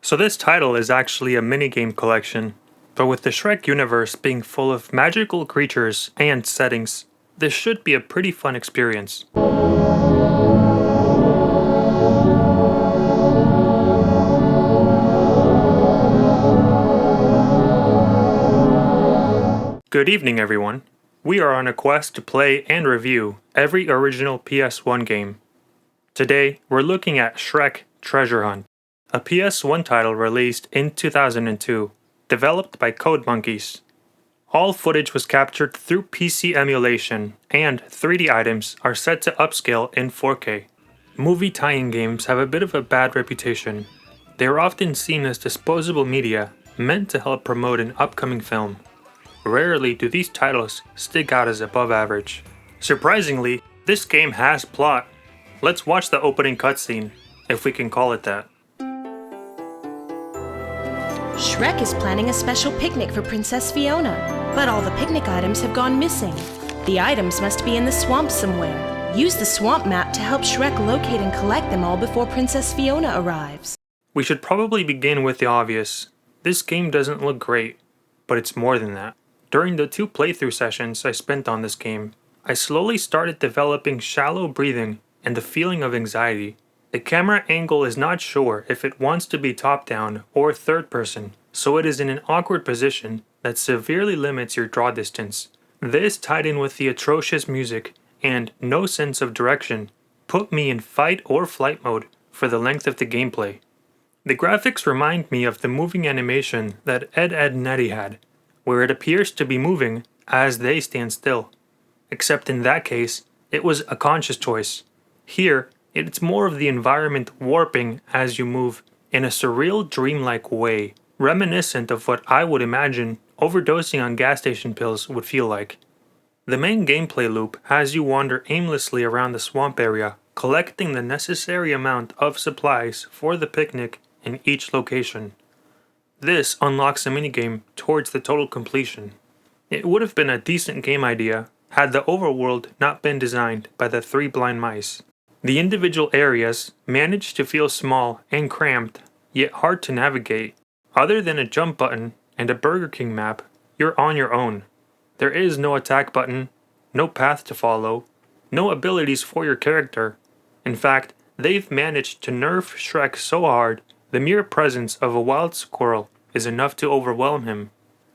So this title is actually a minigame collection, but with the Shrek universe being full of magical creatures and settings, this should be a pretty fun experience. Good evening, everyone. We are on a quest to play and review every original PS1 game. Today, we're looking at Shrek Treasure Hunt, a PS1 title released in 2002, developed by Code Monkeys. All footage was captured through PC emulation, and 3D items are set to upscale in 4K. Movie tie-in games have a bit of a bad reputation. They are often seen as disposable media meant to help promote an upcoming film. Rarely do these titles stick out as above average. Surprisingly, this game has plot. Let's watch the opening cutscene, if we can call it that. Shrek is planning a special picnic for Princess Fiona, but all the picnic items have gone missing. The items must be in the swamp somewhere. Use the swamp map to help Shrek locate and collect them all before Princess Fiona arrives. We should probably begin with the obvious. This game doesn't look great, but it's more than that. During the 2 playthrough sessions I spent on this game, I slowly started developing shallow breathing and the feeling of anxiety. The camera angle is not sure if it wants to be top-down or third person, so it is in an awkward position that severely limits your draw distance. This, tied in with the atrocious music and no sense of direction, put me in fight or flight mode for the length of the gameplay. The graphics remind me of the moving animation that Ed, Edd n Eddy had, where it appears to be moving as they stand still. Except in that case, it was a conscious choice. Here, it's more of the environment warping as you move in a surreal, dreamlike way, reminiscent of what I would imagine overdosing on gas station pills would feel like. The main gameplay loop has you wander aimlessly around the swamp area, collecting the necessary amount of supplies for the picnic in each location. This unlocks a minigame towards the total completion. It would have been a decent game idea had the overworld not been designed by the 3 blind mice. The individual areas manage to feel small and cramped, yet hard to navigate. Other than a jump button and a Burger King map, you're on your own. There is no attack button, no path to follow, no abilities for your character. In fact, they've managed to nerf Shrek so hard, the mere presence of a wild squirrel is enough to overwhelm him.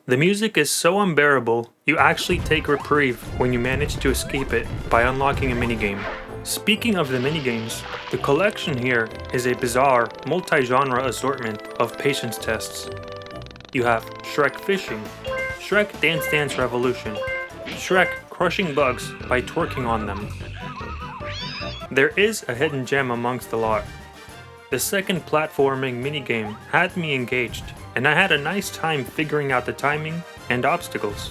The music is so unbearable, you actually take reprieve when you manage to escape it by unlocking a minigame. Speaking of the minigames, the collection here is a bizarre, multi-genre assortment of patience tests. You have Shrek Fishing, Shrek Dance Dance Revolution, Shrek Crushing Bugs by twerking on them. There is a hidden gem amongst the lot. The second platforming minigame had me engaged, and I had a nice time figuring out the timing and obstacles.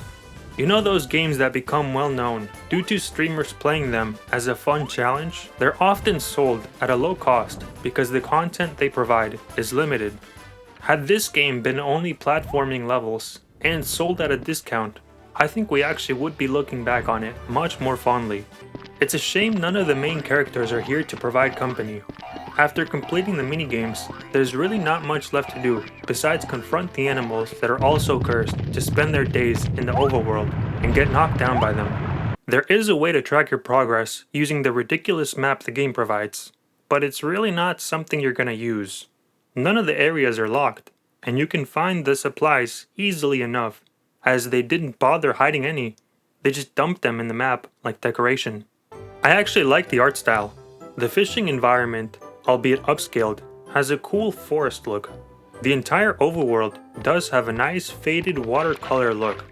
You know those games that become well known due to streamers playing them as a fun challenge? They're often sold at a low cost because the content they provide is limited. Had this game been only platforming levels and sold at a discount, I think we actually would be looking back on it much more fondly. It's a shame none of the main characters are here to provide company. After completing the minigames, there's really not much left to do besides confront the animals that are also cursed to spend their days in the overworld and get knocked down by them. There is a way to track your progress using the ridiculous map the game provides, but it's really not something you're gonna use. None of the areas are locked, and you can find the supplies easily enough, as they didn't bother hiding any, they just dumped them in the map like decoration. I actually like the art style. The fishing environment, albeit upscaled, has a cool forest look. The entire overworld does have a nice faded watercolor look.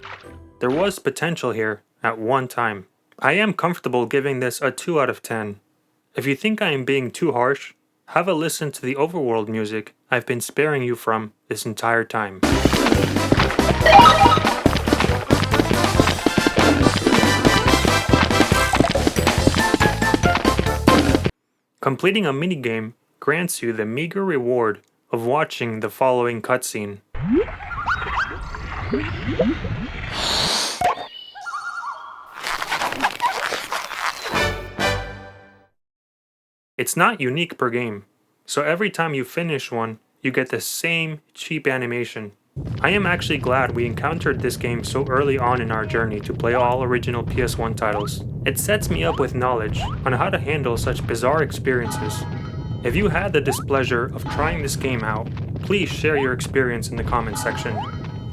There was potential here at one time. I am comfortable giving this a 2 out of 10. If you think I am being too harsh, have a listen to the overworld music I've been sparing you from this entire time. Completing a minigame grants you the meager reward of watching the following cutscene. It's not unique per game, so every time you finish one, you get the same cheap animation. I am actually glad we encountered this game so early on in our journey to play all original PS1 titles. It sets me up with knowledge on how to handle such bizarre experiences. If you had the displeasure of trying this game out, please share your experience in the comments section.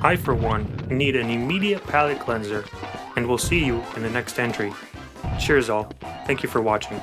I, for one, need an immediate palate cleanser, and we'll see you in the next entry. Cheers all, thank you for watching.